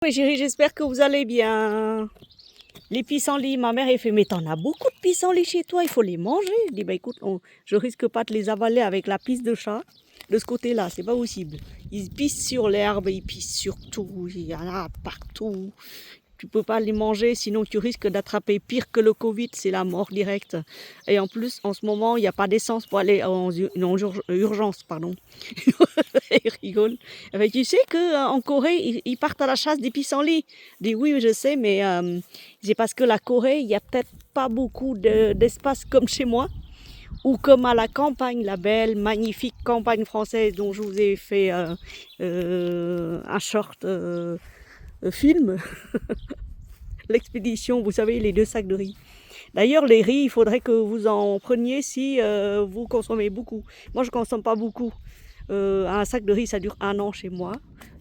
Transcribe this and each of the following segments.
Oui, chérie, j'espère que vous allez bien. Les pissenlits, ma mère, elle fait, mais t'en as beaucoup de pissenlits chez toi, il faut les manger. Je dis, bah écoute, je risque pas de les avaler avec la pisse de chat. De ce côté-là, c'est pas possible. Ils pissent sur l'herbe, ils pissent sur tout, il y en a partout. Tu peux pas les manger, sinon tu risques d'attraper pire que le Covid, c'est la mort directe. Et en plus, en ce moment, il n'y a pas d'essence pour aller en urgence, pardon. Il rigole. Tu sais qu'en Corée, ils partent à la chasse des pissenlits. Je dis oui, je sais, mais c'est parce que la Corée, il n'y a peut-être pas beaucoup d'espace comme chez moi ou comme à la campagne, la belle, magnifique campagne française dont je vous ai fait un short film. L'expédition, vous savez, les 2 sacs de riz. D'ailleurs, les riz, il faudrait que vous en preniez si vous consommez beaucoup. Moi, je ne consomme pas beaucoup. Un sac de riz, ça dure 1 an chez moi.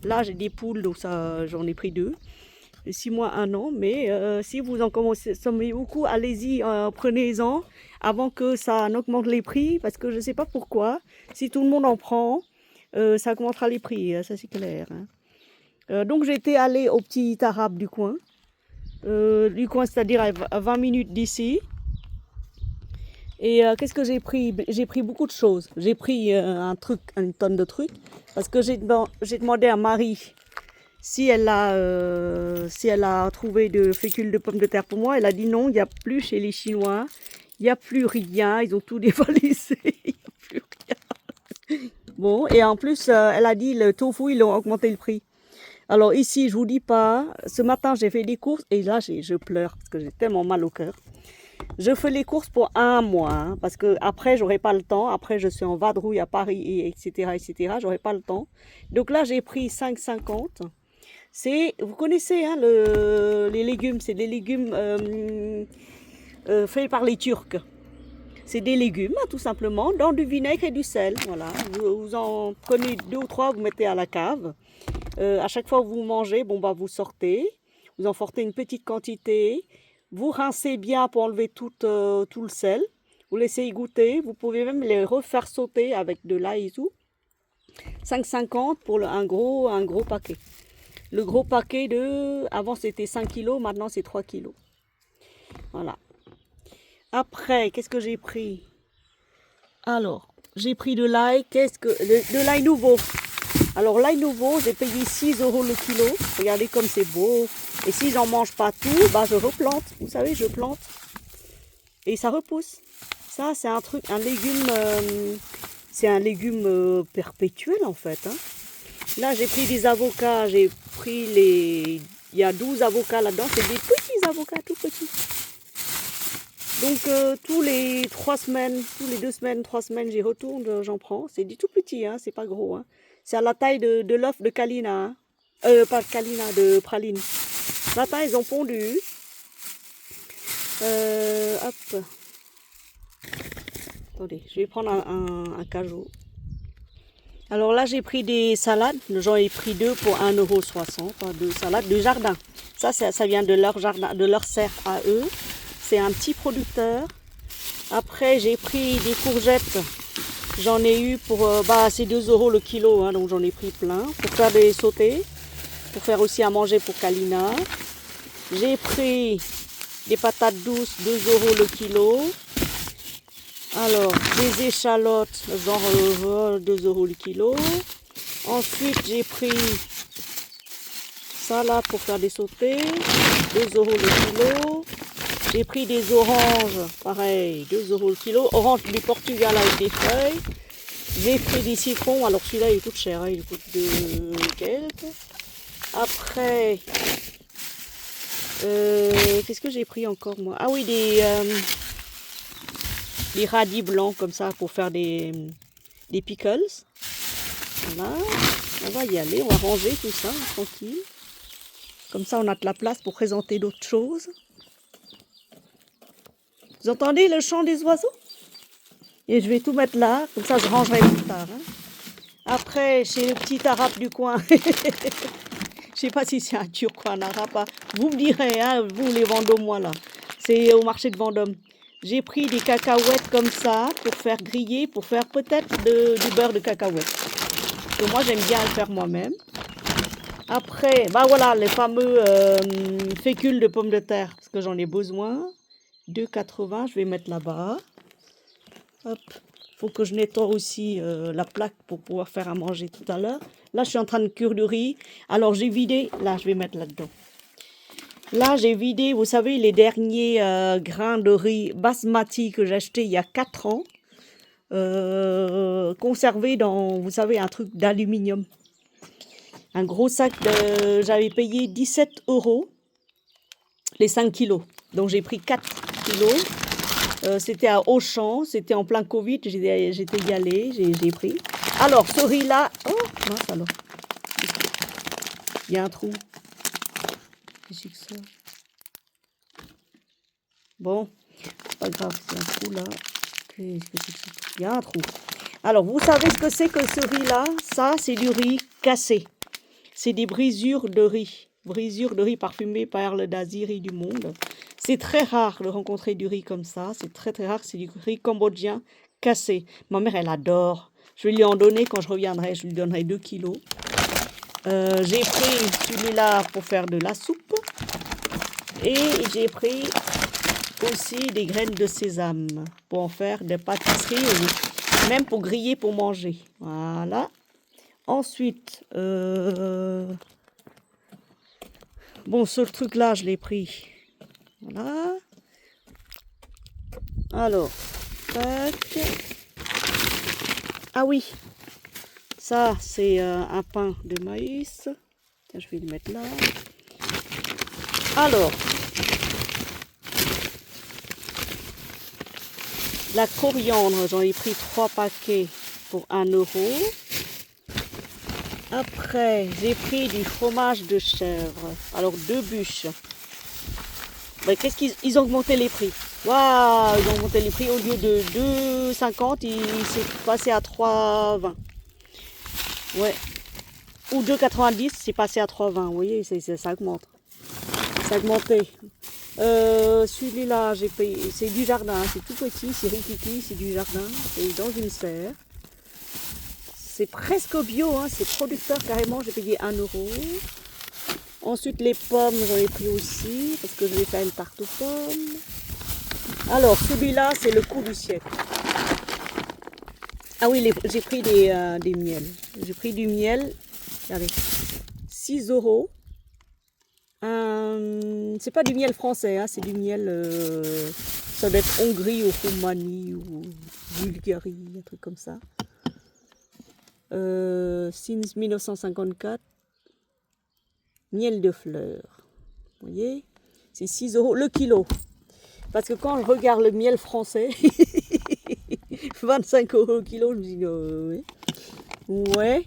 Là, j'ai des poules, donc ça, j'en ai pris 2. 6 mois, 1 an. Mais si vous en consommez beaucoup, allez-y, prenez-en avant que ça n'augmente les prix. Parce que je ne sais pas pourquoi. Si tout le monde en prend, ça augmentera les prix, ça c'est clair. Hein. Donc j'étais allée au petit arabe du coin. C'est-à-dire à 20 minutes d'ici. Et qu'est-ce que j'ai pris? J'ai pris beaucoup de choses. J'ai pris une tonne de trucs. Parce que j'ai demandé à Marie si elle a trouvé de fécule de pommes de terre pour moi. Elle a dit non, il n'y a plus chez les Chinois. Il n'y a plus rien. Ils ont tout dévalisé. Il n'y a plus rien. Bon, et en plus, elle a dit le tofu, ils ont augmenté le prix. Alors ici, je vous dis pas, ce matin, j'ai fait des courses et là, je pleure parce que j'ai tellement mal au cœur. Je fais les courses pour 1 mois, hein, parce que après j'aurai pas le temps. Après, je suis en vadrouille à Paris, etc., etc. J'aurai pas le temps. Donc là, j'ai pris 5,50. Vous connaissez hein, les légumes, c'est des légumes faits par les Turcs. C'est des légumes, hein, tout simplement, dans du vinaigre et du sel. Voilà. Vous en prenez 2 ou 3, vous mettez à la cave. À chaque fois que vous mangez, bon bah vous sortez. Vous en sortez une petite quantité. Vous rincez bien pour enlever tout le sel. Vous laissez égoutter. Vous pouvez même les refaire sauter avec de l'ail et tout. 5,50 pour un gros paquet. Le gros paquet avant c'était 5 kilos, maintenant c'est 3 kilos. Voilà. Après, qu'est-ce que j'ai pris? Alors, j'ai pris de l'ail. De l'ail nouveau. Alors l'ail nouveau, j'ai payé 6 € le kilo. Regardez comme c'est beau. Et si j'en mange pas tout, bah je replante. Vous savez, je plante. Et ça repousse. Ça, c'est un légume, c'est un légume perpétuel en fait. Hein. Là, j'ai pris des avocats. Il y a 12 avocats là-dedans. C'est des petits avocats, tout petits. Donc tous les 2 semaines, 3 semaines, j'y retourne, j'en prends. C'est du tout petit, hein, c'est pas gros. Hein. C'est à la taille de l'œuf de Kalina. Hein. Pas de Kalina, de praline. Matin, ils ont pondu. Hop. Attendez, je vais prendre un cajou. Alors là, j'ai pris des salades. J'en ai pris 2 pour 1,60 €. 2 salades de jardin. Ça vient de leur jardin, de leur serre à eux. C'est un petit producteur. Après, j'ai pris des courgettes. J'en ai eu pour, c'est 2 € le kilo, hein, donc j'en ai pris plein. Pour faire des sautés, pour faire aussi à manger pour Kalina. J'ai pris des patates douces, 2 € le kilo. Alors, des échalotes, genre 2 € le kilo. Ensuite, j'ai pris ça là pour faire des sautés, 2 € le kilo. J'ai pris des oranges, pareil, 2 € le kilo. Orange du Portugal avec des feuilles. J'ai pris des citrons. Alors celui-là, il coûte cher, hein, il coûte 2 quelques. Après, qu'est-ce que j'ai pris encore moi? Ah oui, des radis blancs comme ça pour faire des pickles. Voilà, on va y aller, on va ranger tout ça, tranquille. Comme ça, on a de la place pour présenter d'autres choses. Vous entendez le chant des oiseaux? Et je vais tout mettre là, comme ça je rangerai plus tard. Hein. Après, chez le petit arabe du coin, je sais pas si c'est un turc ou un arabe, hein. Vous me direz, hein, vous les Vendômois là, c'est au marché de Vendôme. J'ai pris des cacahuètes comme ça pour faire griller, pour faire peut-être du beurre de cacahuète. Et moi j'aime bien le faire moi-même. Après, bah voilà, les fameux fécules de pommes de terre, parce que j'en ai besoin. 2,80, je vais mettre là-bas. Hop, faut que je nettoie aussi la plaque pour pouvoir faire à manger tout à l'heure. Là, je suis en train de cuire du riz. Alors, j'ai vidé. Là, je vais mettre là-dedans. Là, j'ai vidé, vous savez, les derniers grains de riz basmati que j'ai acheté il y a 4 ans. Conservés dans, vous savez, un truc d'aluminium. Un gros sac de... J'avais payé 17 € les 5 kilos. Donc, j'ai pris 4 kilos. C'était à Auchan, c'était en plein Covid, j'étais y allée, j'ai pris. Alors, ce riz-là... Oh, mince alors. Il y a un trou. Qu'est-ce que c'est que ça? Bon, c'est pas grave, c'est un trou là. Qu'est-ce que c'est que ça? Il y a un trou. Alors, vous savez ce que c'est que ce riz-là? Ça, c'est du riz cassé. C'est des brisures de riz. Brisures de riz parfumées par le d'Asie, riz du monde. C'est très rare de rencontrer du riz comme ça. C'est très très rare. C'est du riz cambodgien cassé. Ma mère, elle adore. Je vais lui en donner quand je reviendrai. Je lui donnerai 2 kilos. J'ai pris celui-là pour faire de la soupe. Et j'ai pris aussi des graines de sésame pour en faire des pâtisseries ou même pour griller pour manger. Voilà. Ensuite, bon, ce truc-là, je l'ai pris. Voilà. Alors, tac. Ah oui, ça, c'est un pain de maïs. Tiens, je vais le mettre là. Alors, la coriandre, j'en ai pris 3 paquets pour 1 €. Après, j'ai pris du fromage de chèvre. Alors, 2 bûches. Ben, qu'est-ce qu'ils ont augmenté les prix? Waouh, ils ont augmenté les prix. Au lieu de 2,50, il s'est passé à 3,20. Ouais. Ou 2,90, c'est passé à 3,20. Vous voyez, ça augmente. Ça a augmenté. Celui-là, j'ai payé. C'est du jardin. C'est tout petit. C'est rikiki. C'est du jardin. C'est dans une serre. C'est presque bio. Hein, c'est producteur carrément. J'ai payé 1 €. Ensuite, les pommes, j'en ai pris aussi. Parce que je vais faire une tarte aux pommes. Alors, celui-là, c'est le coup du siècle. Ah oui, j'ai pris des miels. J'ai pris du miel. Regardez. 6 €. C'est pas du miel français, hein, c'est du miel, ça doit être Hongrie ou Roumanie ou Bulgarie, un truc comme ça. Since 1954, miel de fleurs. Vous voyez, c'est 6 € le kilo. Parce que quand je regarde le miel français, 25 € le kilo, je me dis, ouais. Ouais.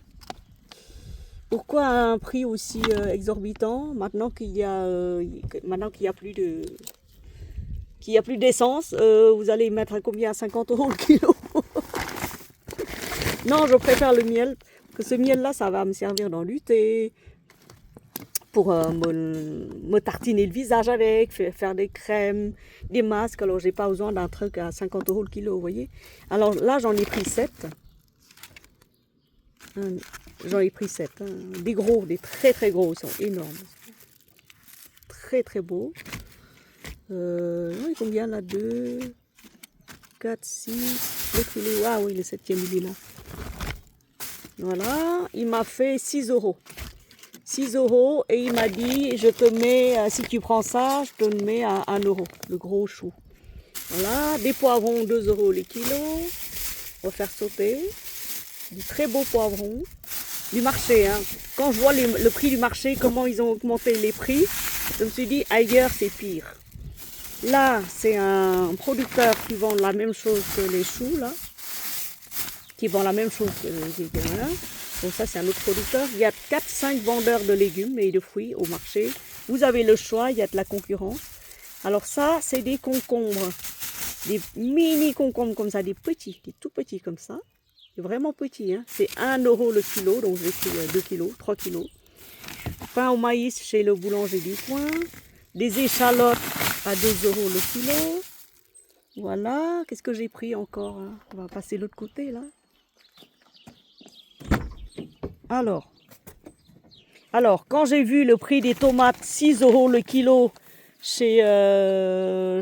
Pourquoi un prix aussi exorbitant maintenant qu'il y a plus de d'essence, vous allez mettre à combien? 50 € le kilo. Non, je préfère le miel, parce que ce miel-là, ça va me servir dans du thé, pour me tartiner le visage avec, faire des crèmes, des masques. Alors, j'ai pas besoin d'un truc à 50 € le kilo, vous voyez. Alors là, j'en ai pris 7. J'en ai pris 7. Hein. Des gros, des très très gros, ils sont énormes. Très très beaux. Combien là? 2, 4, 6, le kilo. Ah oui, le 7e il est là. Voilà, il m'a fait 6 €. 6 € et il m'a dit, je te mets, si tu prends ça, je te mets à 1 €, le gros chou. Voilà, des poivrons 2 € les kilos. On va faire sauter. Du très beau poivron. Du marché, hein. Quand je vois le prix du marché, comment ils ont augmenté les prix, je me suis dit, ailleurs c'est pire. Là, c'est un producteur qui vend la même chose que les choux, là. Qui vend la même chose que voilà. Donc ça, c'est un autre producteur. Il y a 4-5 vendeurs de légumes et de fruits au marché. Vous avez le choix, il y a de la concurrence. Alors ça, c'est des concombres. Des mini concombres comme ça, des tout petits comme ça. Vraiment petit, hein. C'est 1 € le kilo, donc j'ai pris 2 kilos, 3 kilos. Pain au maïs chez le boulanger du coin. Des échalotes à 2 € le kilo. Voilà, qu'est-ce que j'ai pris encore, hein? On va passer de l'autre côté là. Alors, Alors, quand j'ai vu le prix des tomates, 6 € le kilo, chez le...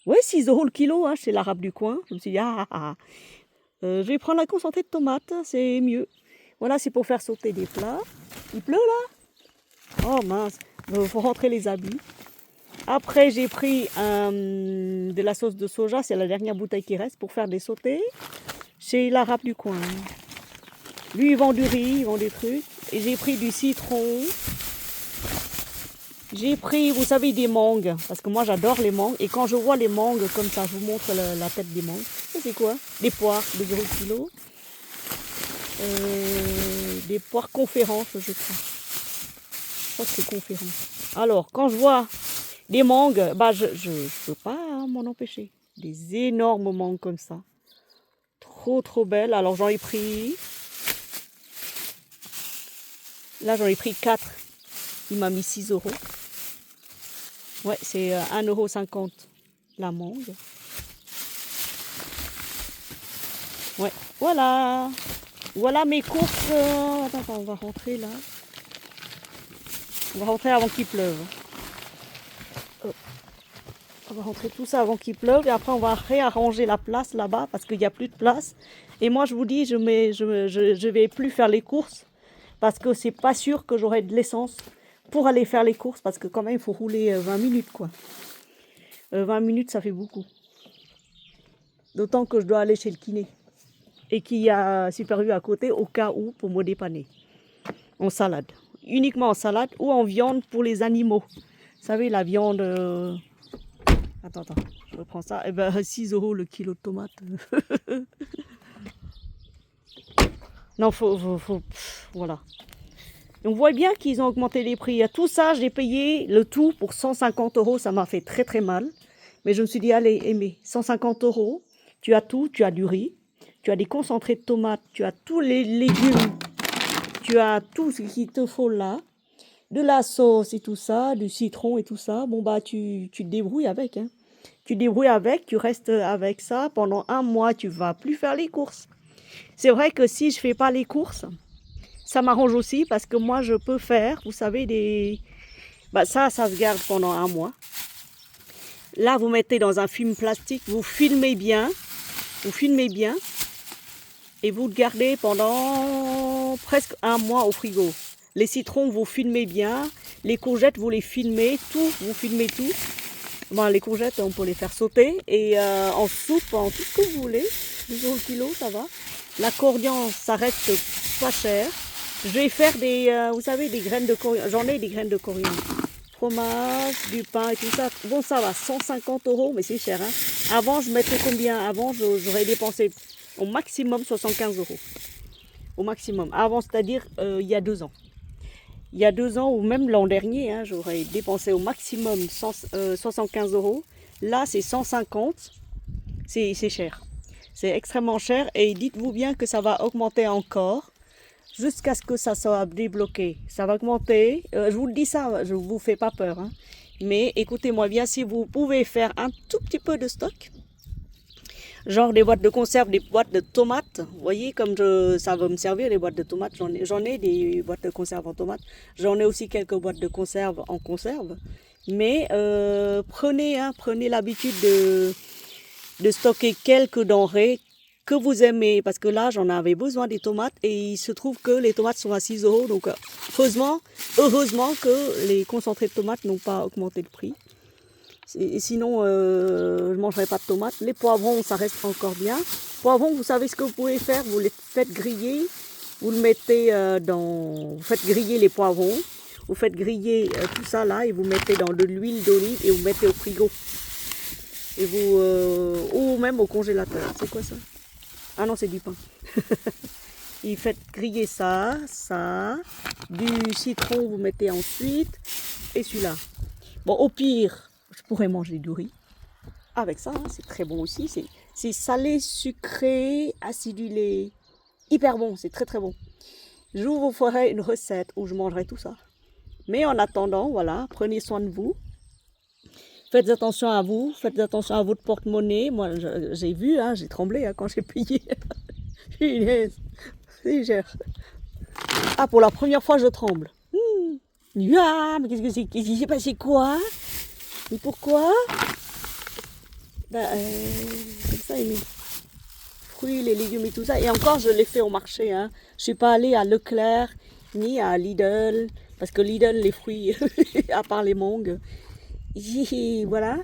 Ouais, 6 € le kilo, hein, chez l'arabe du coin. Je me suis dit, je vais prendre la concentrée de tomates, c'est mieux. Voilà, c'est pour faire sauter des plats. Il pleut là? Oh mince, il faut rentrer les habits. Après, j'ai pris de la sauce de soja, c'est la dernière bouteille qui reste pour faire des sautés chez l'arabe du coin. Lui, il vend du riz, il vend des trucs. Et j'ai pris du citron. J'ai pris, vous savez, des mangues. Parce que moi, j'adore les mangues. Et quand je vois les mangues comme ça, je vous montre la tête des mangues. Ça, c'est quoi? Des poires de 0 kg. Des poires conférences, je crois. Je crois que c'est conférence. Alors, quand je vois des mangues, bah, je peux pas m'en empêcher. Des énormes mangues comme ça. Trop, trop belles. Alors, j'en ai pris... Là, j'en ai pris 4. Il m'a mis 6 €. Ouais, c'est 1,50 € la mangue. Ouais, voilà. Voilà mes courses. Attends, on va rentrer là. On va rentrer avant qu'il pleuve. On va rentrer tout ça avant qu'il pleuve. Et après, on va réarranger la place là-bas parce qu'il n'y a plus de place. Et moi, je vous dis, je vais plus faire les courses. Parce que c'est pas sûr que j'aurai de l'essence pour aller faire les courses. Parce que quand même, il faut rouler 20 minutes, quoi. 20 minutes, ça fait beaucoup. D'autant que je dois aller chez le kiné. Et qu'il y a Super U à côté, au cas où, pour me dépanner. En salade. Uniquement en salade ou en viande pour les animaux. Vous savez, la viande... Attends, je reprends ça. Eh ben, 6 € le kilo de tomates. Non, voilà. On voit bien qu'ils ont augmenté les prix. À tout ça, j'ai payé le tout pour 150 €. Ça m'a fait très très mal. Mais je me suis dit, allez, Aimé, 150 €. Tu as tout. Tu as du riz. Tu as des concentrés de tomates. Tu as tous les légumes. Tu as tout ce qu'il te faut là. De la sauce et tout ça. Du citron et tout ça. Bon, bah, tu te débrouilles avec. Hein. Tu te débrouilles avec. Tu restes avec ça. Pendant 1 mois, tu vas plus faire les courses. C'est vrai que si je fais pas les courses... Ça m'arrange aussi parce que moi, je peux faire, vous savez, des... Bah, ça se garde pendant 1 mois. Là, vous mettez dans un film plastique, vous filmez bien et vous le gardez pendant presque 1 mois au frigo. Les citrons, vous filmez bien. Les courgettes, vous les filmez, tout, vous filmez tout. Bon, les courgettes, on peut les faire sauter. Et en soupe, en tout ce que vous voulez. 2 € le kilo, ça va. La coriandre, ça reste pas cher. Je vais faire des, vous savez, des graines de coriandre. J'en ai des graines de coriandre. Fromage, du pain et tout ça. Bon, ça va, 150 €, mais c'est cher. Hein. Avant, je mettais combien? Avant, j'aurais dépensé au maximum 75 €. Au maximum. Avant, c'est-à-dire il y a 2 ans. Il y a 2 ans, ou même l'an dernier, hein, j'aurais dépensé au maximum 75 €. Là, c'est 150. C'est cher. C'est extrêmement cher. Et dites-vous bien que ça va augmenter encore. Jusqu'à ce que ça soit débloqué. Ça va augmenter. Je vous le dis ça, je ne vous fais pas peur. Hein. Mais écoutez-moi bien, si vous pouvez faire un tout petit peu de stock, genre des boîtes de conserve, des boîtes de tomates, vous voyez comme ça va me servir les boîtes de tomates. J'en ai des boîtes de conserve en tomates. J'en ai aussi quelques boîtes de conserve en conserve. Mais prenez l'habitude de stocker quelques denrées que vous aimez, parce que là j'en avais besoin des tomates et il se trouve que les tomates sont à 6 €, donc heureusement que les concentrés de tomates n'ont pas augmenté le prix. Et sinon je ne mangerai pas de tomates. Les poivrons, ça reste encore bien. Poivrons, vous savez ce que vous pouvez faire, vous les faites griller, vous le mettez vous faites griller les poivrons, vous faites griller tout ça là et vous mettez dans de l'huile d'olive et vous mettez au frigo. Et ou même au congélateur. C'est quoi ça? Ah non, c'est du pain. Il fait griller ça, du citron, vous mettez ensuite, et celui-là. Bon, au pire, je pourrais manger du riz avec ça, hein, c'est très bon aussi. C'est salé, sucré, acidulé, hyper bon, c'est très très bon. Je vous ferai une recette où je mangerai tout ça. Mais en attendant, voilà, prenez soin de vous. Faites attention à vous, faites attention à votre porte-monnaie. Moi, j'ai vu, hein, j'ai tremblé hein, quand j'ai payé. C'est cher. Ah, pour la première fois, je tremble. Ah, mais qu'est-ce que c'est? Qu'est-ce qui s'est passé quoi? Mais pourquoi? Bah, comme ça, les fruits, les légumes et tout ça. Et encore, je l'ai fait au marché. Hein. Je suis pas allée à Leclerc ni à Lidl. Parce que Lidl, les fruits, à part les mangues. Voilà.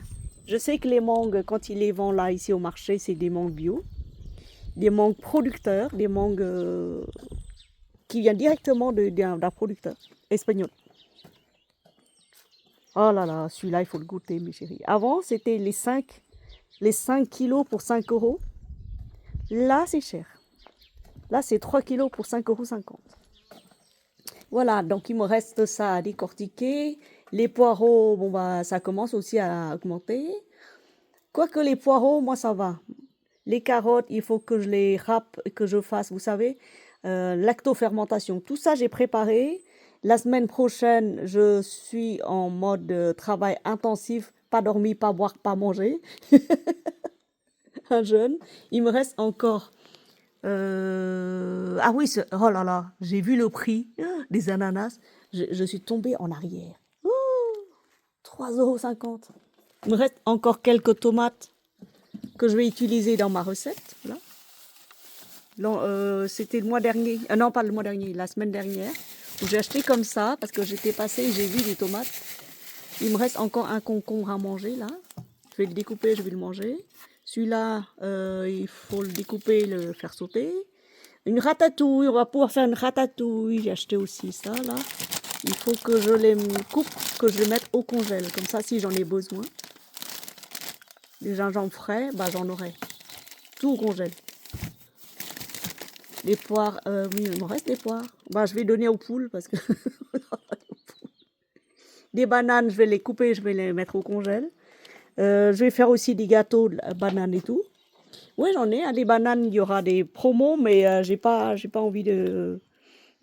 Je sais que les mangues, quand ils les vendent là, ici au marché, c'est des mangues bio. Des mangues producteurs, des mangues qui viennent directement d'un producteur espagnol. Oh là là, celui-là, il faut le goûter, mes chéris. Avant, c'était les 5 kilos pour 5 euros. Là, c'est cher. Là, c'est 3 kilos pour 5,50 euros. Voilà, donc il me reste ça à décortiquer. Les poireaux, bon, bah, ça commence aussi à augmenter. Quoique les poireaux, moi, ça va. Les carottes, il faut que je les râpe, que je fasse, vous savez, lactofermentation. Tout ça, j'ai préparé. La semaine prochaine, je suis en mode travail intensif, pas dormir, pas boire, pas manger. Un jeûne. Il me reste encore... Ah oui, oh là là, j'ai vu le prix des ananas. Je suis tombée en arrière. 3,50 €. Il me reste encore quelques tomates que je vais utiliser dans ma recette. Là. C'était le mois dernier. Non, pas le mois dernier, la semaine dernière. J'ai acheté comme ça parce que j'étais passée, j'ai vu des tomates. Il me reste encore un concombre à manger là. Je vais le découper, je vais le manger. Celui-là, il faut le découper, le faire sauter. Une ratatouille, on va pouvoir faire une ratatouille. J'ai acheté aussi ça là. Il faut que je les coupe, que je les mette au congèle. Comme ça, si j'en ai besoin. Des gingembre frais, bah j'en aurai. Tout au congèle. Les poires, oui, il me reste des poires. Bah, je vais donner aux poules parce que... Des bananes, je vais les couper, je vais les mettre au congèle. Je vais faire aussi des gâteaux de bananes et tout. Oui, j'en ai. Hein, des bananes, il y aura des promos, mais j'ai pas envie de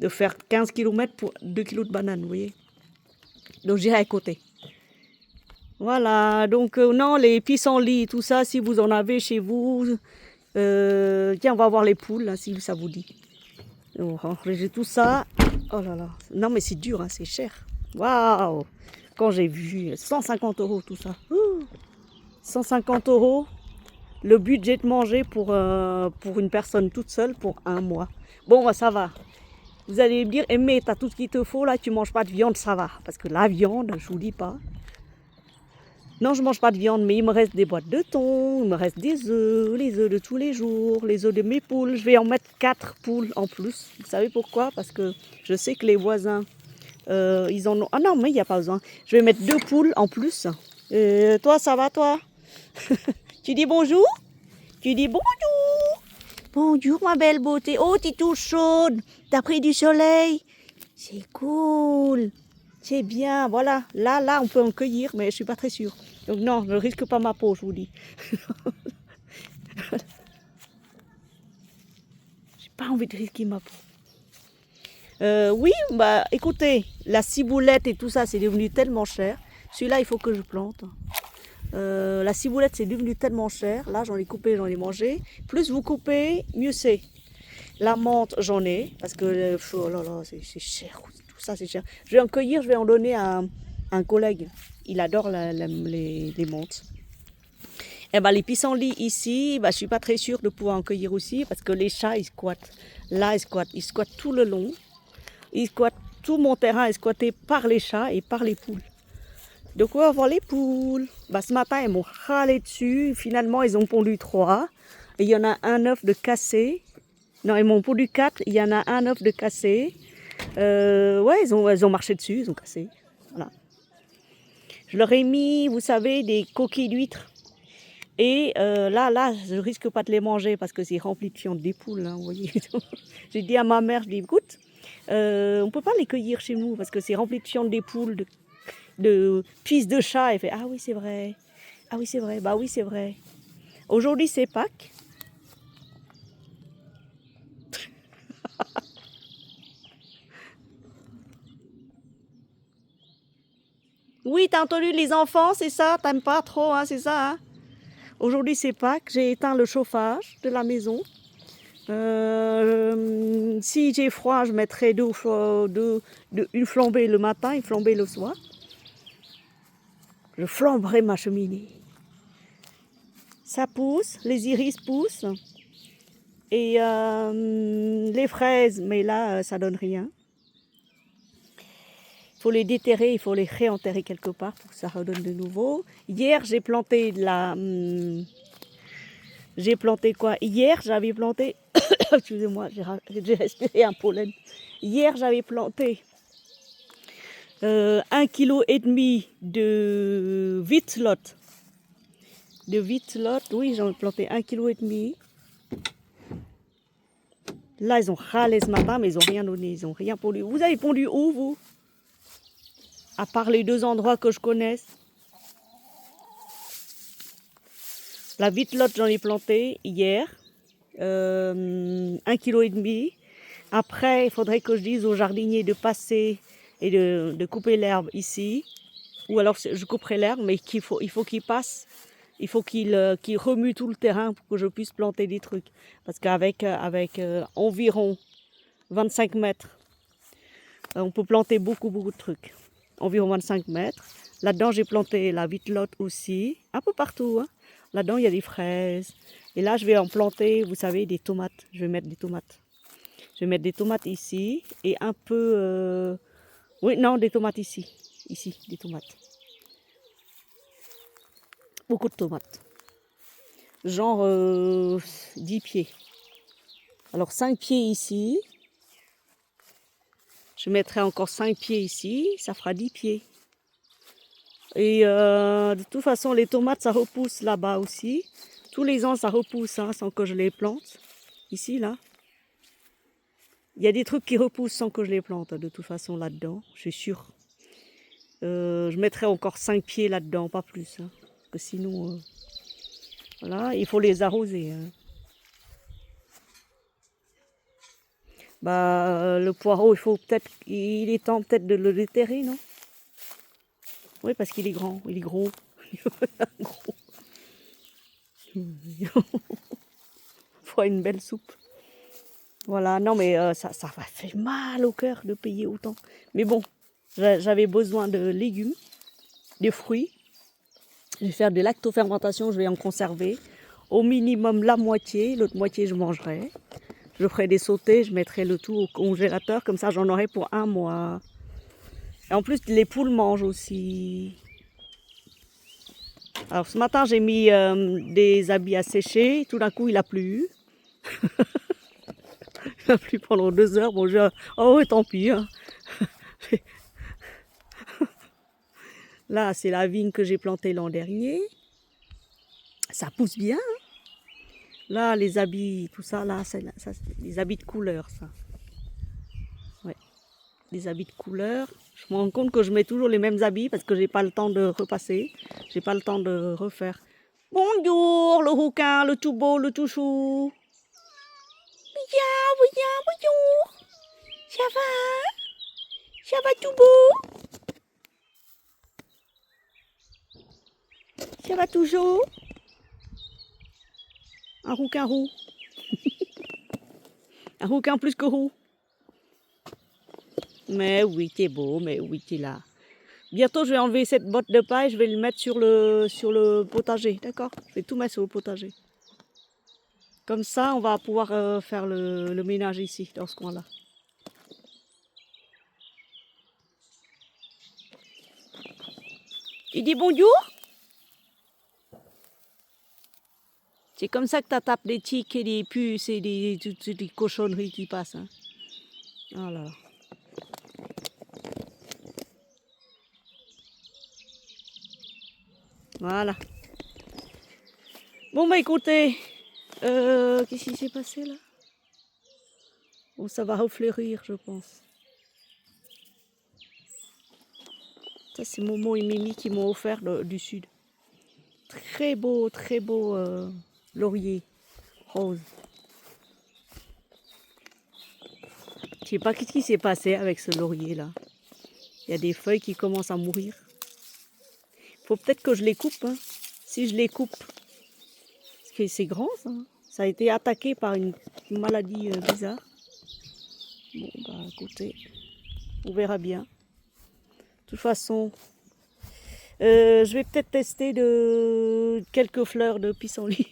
faire 15 km pour 2 kilos de bananes, vous voyez. Donc, j'irai à côté. Voilà, donc non, les pissenlits, tout ça, si vous en avez chez vous, tiens, on va voir les poules, là, si ça vous dit. Donc, j'ai tout ça. Oh là là, non mais c'est dur, hein, c'est cher. Waouh, quand j'ai vu 150 € tout ça. 150 €, le budget de manger pour une personne toute seule pour un mois. Bon, bah, ça va. Vous allez me dire, mais t'as tout ce qu'il te faut, là, tu manges pas de viande, ça va. Parce que la viande, je vous dis pas. Non, je mange pas de viande, mais il me reste des boîtes de thon, il me reste des œufs, les œufs de tous les jours, les œufs de mes poules. Je vais en mettre 4 poules en plus. Vous savez pourquoi? Parce que je sais que les voisins, ils en ont... Ah non, mais il n'y a pas besoin. Je vais mettre 2 poules en plus. Toi, ça va, toi? Tu dis bonjour? Tu dis bonjour? Bonjour, ma belle beauté. Oh, t'es toute chaude. T'as pris du soleil? C'est cool. C'est bien, voilà. Là, on peut en cueillir, mais je suis pas très sûre. Donc non, je ne risque pas ma peau, je vous dis. J'ai pas envie de risquer ma peau. Oui, bah écoutez, la ciboulette et tout ça, c'est devenu tellement cher. Celui-là, il faut que je plante. La ciboulette, c'est devenu tellement cher. Là, j'en ai coupé, j'en ai mangé. Plus vous coupez, mieux c'est. La menthe, j'en ai, parce que oh là là, c'est cher. Tout ça, c'est cher. Je vais en cueillir, je vais en donner à un collègue. Il adore les menthes. Et ben, les pissenlits ici, ben, je ne suis pas très sûre de pouvoir en cueillir aussi, parce que les chats, ils squattent. Là, ils squattent tout le long. Ils squattent tout mon terrain est squatté par les chats et par les poules. Donc, on va voir les poules. Ben, ce matin, ils m'ont râlé dessus. Finalement, ils ont pondu 3. Et il y en a un œuf de cassé. Non, ils m'ont pondu 4. Il y en a un œuf de cassé. Ouais, elles ont marché dessus, ils ont cassé. Voilà. Je leur ai mis, vous savez, des coquilles d'huîtres. Et là, je risque pas de les manger parce que c'est rempli de fientes des poules, hein, vous voyez. J'ai dit à ma mère, je dis, écoute, on peut pas les cueillir chez nous parce que c'est rempli de fientes des poules, de pisse de chat. Elle fait, ah oui, c'est vrai. Ah oui, c'est vrai. Bah oui, c'est vrai. Aujourd'hui, c'est Pâques. Oui, t'as entendu les enfants, c'est ça? T'aimes pas trop, hein, c'est ça, hein? Aujourd'hui, c'est Pâques. J'ai éteint le chauffage de la maison. Si j'ai froid, je mettrai une flambée le matin, une flambée le soir. Je flamberai ma cheminée. Ça pousse, les iris poussent. Et les fraises, mais là, ça donne rien. Il faut les déterrer, il faut les réenterrer quelque part pour que ça redonne de nouveau. Hier, j'ai planté de la... j'ai planté quoi? Hier, j'avais planté... Excusez-moi, j'ai respiré un pollen. Hier, j'avais planté 1,5 kg de vitlotte. Oui, j'en ai planté 1,5 kg. Là, ils ont râlé ce matin, mais ils n'ont rien donné, ils n'ont rien pondu. Vous avez pondu où, vous? À part les 2 endroits que je connaisse. La vitlotte, j'en ai planté hier. 1,5 kg. Après, il faudrait que je dise au jardinier de passer et de couper l'herbe ici. Ou alors, je couperai l'herbe, mais il faut qu'il passe. Il faut qu'il remue tout le terrain pour que je puisse planter des trucs. Parce qu'avec environ 25 mètres, on peut planter beaucoup de trucs. Environ 25 mètres. Là-dedans, j'ai planté la vitlotte aussi, un peu partout. Hein. Là-dedans, il y a des fraises. Et là, je vais en planter, vous savez, des tomates. Je vais mettre des tomates. Je vais mettre des tomates ici et un peu... Oui, non, des tomates ici. Ici, des tomates. Beaucoup de tomates. Genre 10 pieds. Alors 5 pieds ici. Je mettrai encore 5 pieds ici. Ça fera 10 pieds. Et de toute façon, les tomates, ça repousse là-bas aussi. Tous les ans, ça repousse hein, sans que je les plante. Ici, là. Il y a des trucs qui repoussent sans que je les plante, de toute façon, là-dedans. Je suis sûre. Je mettrai encore 5 pieds là-dedans, pas plus. Hein, parce que sinon, voilà, il faut les arroser. Hein. Bah, le poireau, il est temps peut-être de le déterrer, non? Oui, parce qu'il est grand, il est gros. Gros. Il fera une belle soupe. Voilà, non mais ça m'a fait mal au cœur de payer autant. Mais bon, j'avais besoin de légumes, de fruits. Je vais faire de lactofermentation, je vais en conserver. Au minimum la moitié, l'autre moitié je mangerai. Je ferai des sautés, je mettrai le tout au congélateur, comme ça j'en aurai pour 1 mois. Et en plus, les poules mangent aussi. Alors ce matin, j'ai mis des habits à sécher. Tout d'un coup, il a plu. Il a plu pendant 2 heures. Bon, oh, ouais, tant pis. Hein. Là, c'est la vigne que j'ai plantée l'an dernier. Ça pousse bien. Hein. Là, les habits, tout ça, là, c'est les habits de couleur, ça. Ouais. Les habits de couleur. Je me rends compte que je mets toujours les mêmes habits parce que j'ai pas le temps de repasser. J'ai pas le temps de refaire. Bonjour, le rouquin, le tout beau, le tout chou. Bonjour. Ça va? Ça va tout beau? Ça va toujours? Un rouquin roux. Un rouquin plus que roux. Mais oui, t'es beau, mais oui, t'es là. Bientôt, je vais enlever cette botte de paille, je vais le mettre sur le potager, d'accord? Je vais tout mettre sur le potager. Comme ça, on va pouvoir faire le ménage ici, dans ce coin-là. Tu dis bonjour? C'est comme ça que tu tapes des tiques et des puces et des cochonneries qui passent. Hein. Voilà. Voilà. Bon, bah écoutez, qu'est-ce qui s'est passé là? Bon, ça va refleurir, je pense. Ça, c'est Momo et Mimi qui m'ont offert du sud. Très beau laurier rose. Je sais pas ce qui s'est passé avec ce laurier là. Il y a des feuilles qui commencent à mourir. Faut peut-être que je les coupe. Hein. Si je les coupe, parce que c'est grand ça. Ça a été attaqué par une une maladie bizarre. Bon, bah écoutez, on verra bien. De toute façon, je vais peut-être tester quelques fleurs de pissenlit.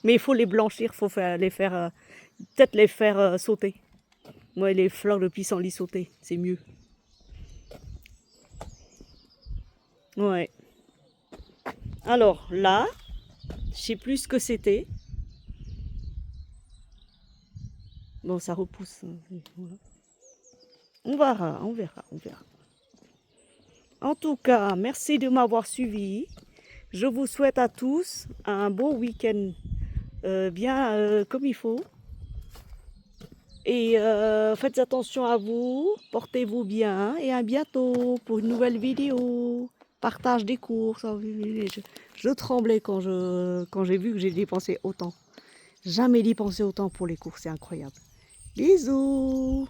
Mais il faut les blanchir, il faut peut-être les faire sauter. Moi, les fleurs de pissenlit sautées, c'est mieux. Ouais. Alors là, je sais plus ce que c'était. Bon, ça repousse. Voilà. On verra, on verra, on verra. En tout cas, merci de m'avoir suivi. Je vous souhaite à tous un beau week-end bien comme il faut. Et faites attention à vous, portez-vous bien et à bientôt pour une nouvelle vidéo. Partage des courses. Je tremblais quand j'ai vu que j'ai dépensé autant. Jamais dépensé autant pour les courses, c'est incroyable. Bisous!